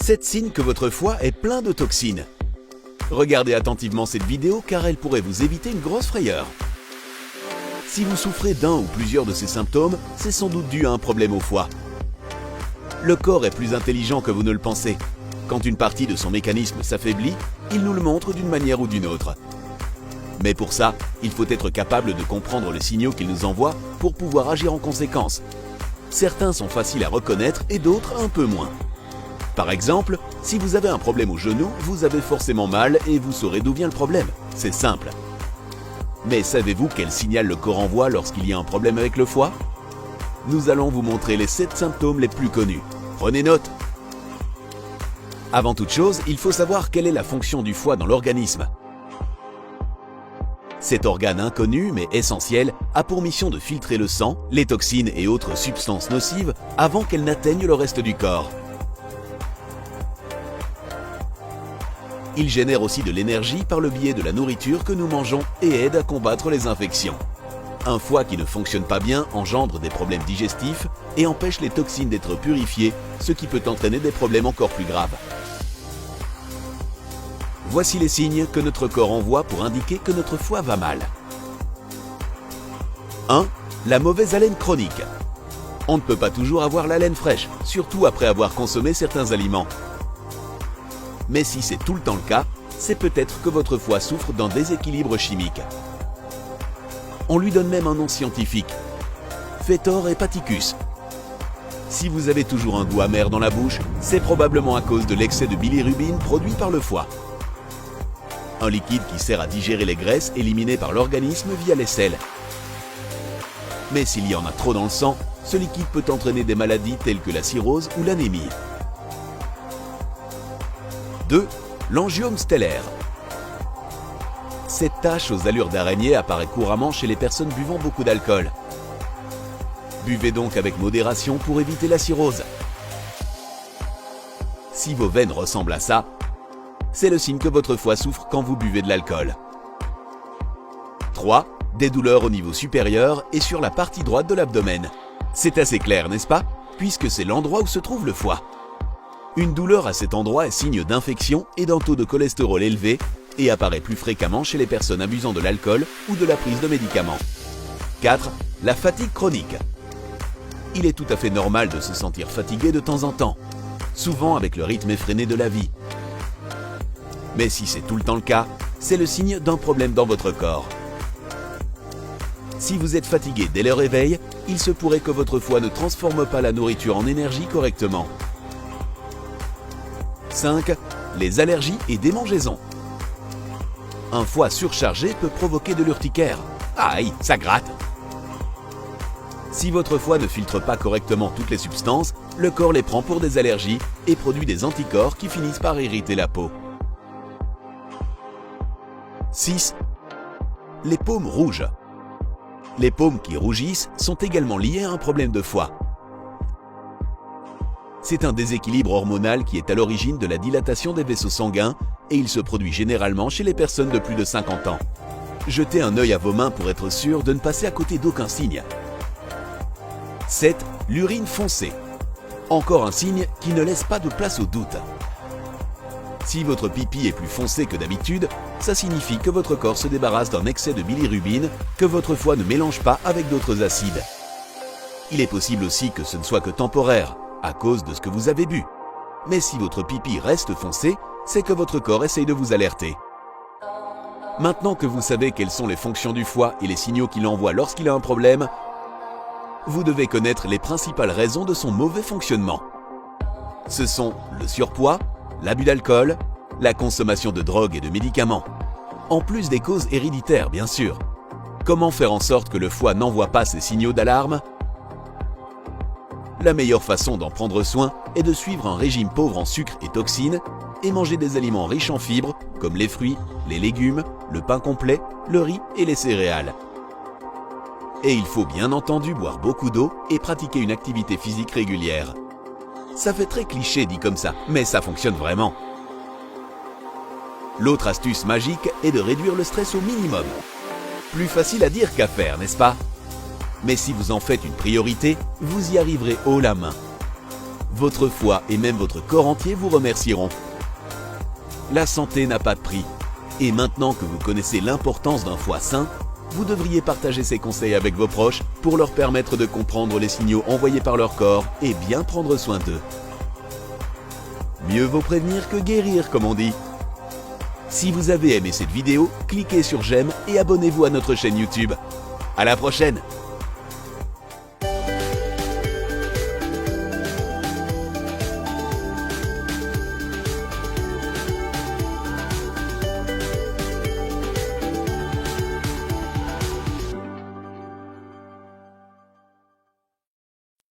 7 signes que votre foie est plein de toxines. Regardez attentivement cette vidéo car elle pourrait vous éviter une grosse frayeur. Si vous souffrez d'un ou plusieurs de ces symptômes, c'est sans doute dû à un problème au foie. Le corps est plus intelligent que vous ne le pensez. Quand une partie de son mécanisme s'affaiblit, il nous le montre d'une manière ou d'une autre. Mais pour ça, il faut être capable de comprendre les signaux qu'il nous envoie pour pouvoir agir en conséquence. Certains sont faciles à reconnaître et d'autres un peu moins. Par exemple, si vous avez un problème au genou, vous avez forcément mal et vous saurez d'où vient le problème. C'est simple. Mais savez-vous quel signal le corps envoie lorsqu'il y a un problème avec le foie? Nous allons vous montrer les 7 symptômes les plus connus. Prenez note. Avant toute chose, il faut savoir quelle est la fonction du foie dans l'organisme. Cet organe inconnu mais essentiel a pour mission de filtrer le sang, les toxines et autres substances nocives avant qu'elles n'atteignent le reste du corps. Il génère aussi de l'énergie par le biais de la nourriture que nous mangeons et aide à combattre les infections. Un foie qui ne fonctionne pas bien engendre des problèmes digestifs et empêche les toxines d'être purifiées, ce qui peut entraîner des problèmes encore plus graves. Voici les signes que notre corps envoie pour indiquer que notre foie va mal. 1. La mauvaise haleine chronique. On ne peut pas toujours avoir l'haleine fraîche, surtout après avoir consommé certains aliments. Mais si c'est tout le temps le cas, c'est peut-être que votre foie souffre d'un déséquilibre chimique. On lui donne même un nom scientifique, Fetor hepaticus. Si vous avez toujours un goût amer dans la bouche, c'est probablement à cause de l'excès de bilirubine produit par le foie. Un liquide qui sert à digérer les graisses éliminées par l'organisme via les selles. Mais s'il y en a trop dans le sang, ce liquide peut entraîner des maladies telles que la cirrhose ou l'anémie. 2. L'angiome stellaire. Cette tache aux allures d'araignée apparaît couramment chez les personnes buvant beaucoup d'alcool. Buvez donc avec modération pour éviter la cirrhose. Si vos veines ressemblent à ça, c'est le signe que votre foie souffre quand vous buvez de l'alcool. 3. Des douleurs au niveau supérieur et sur la partie droite de l'abdomen. C'est assez clair, n'est-ce pas? Puisque c'est l'endroit où se trouve le foie. Une douleur à cet endroit est signe d'infection et d'un taux de cholestérol élevé et apparaît plus fréquemment chez les personnes abusant de l'alcool ou de la prise de médicaments. 4. La fatigue chronique. Il est tout à fait normal de se sentir fatigué de temps en temps, souvent avec le rythme effréné de la vie. Mais si c'est tout le temps le cas, c'est le signe d'un problème dans votre corps. Si vous êtes fatigué dès le réveil, il se pourrait que votre foie ne transforme pas la nourriture en énergie correctement. 5. Les allergies et démangeaisons. Un foie surchargé peut provoquer de l'urticaire. Aïe, ça gratte! Si votre foie ne filtre pas correctement toutes les substances, le corps les prend pour des allergies et produit des anticorps qui finissent par irriter la peau. 6. Les paumes rouges. Les paumes qui rougissent sont également liées à un problème de foie. C'est un déséquilibre hormonal qui est à l'origine de la dilatation des vaisseaux sanguins et il se produit généralement chez les personnes de plus de 50 ans. Jetez un œil à vos mains pour être sûr de ne passer à côté d'aucun signe. 7. L'urine foncée. Encore un signe qui ne laisse pas de place au doute. Si votre pipi est plus foncé que d'habitude, ça signifie que votre corps se débarrasse d'un excès de bilirubine que votre foie ne mélange pas avec d'autres acides. Il est possible aussi que ce ne soit que temporaire, à cause de ce que vous avez bu. Mais si votre pipi reste foncé, c'est que votre corps essaye de vous alerter. Maintenant que vous savez quelles sont les fonctions du foie et les signaux qu'il envoie lorsqu'il a un problème, vous devez connaître les principales raisons de son mauvais fonctionnement. Ce sont le surpoids, l'abus d'alcool, la consommation de drogues et de médicaments. En plus des causes héréditaires, bien sûr. Comment faire en sorte que le foie n'envoie pas ces signaux d'alarme? La meilleure façon d'en prendre soin est de suivre un régime pauvre en sucre et toxines et manger des aliments riches en fibres comme les fruits, les légumes, le pain complet, le riz et les céréales. Et il faut bien entendu boire beaucoup d'eau et pratiquer une activité physique régulière. Ça fait très cliché dit comme ça, mais ça fonctionne vraiment. L'autre astuce magique est de réduire le stress au minimum. Plus facile à dire qu'à faire, n'est-ce pas? Mais si vous en faites une priorité, vous y arriverez haut la main. Votre foie et même votre corps entier vous remercieront. La santé n'a pas de prix. Et maintenant que vous connaissez l'importance d'un foie sain, vous devriez partager ces conseils avec vos proches pour leur permettre de comprendre les signaux envoyés par leur corps et bien prendre soin d'eux. Mieux vaut prévenir que guérir, comme on dit. Si vous avez aimé cette vidéo, cliquez sur j'aime et abonnez-vous à notre chaîne YouTube. À la prochaine!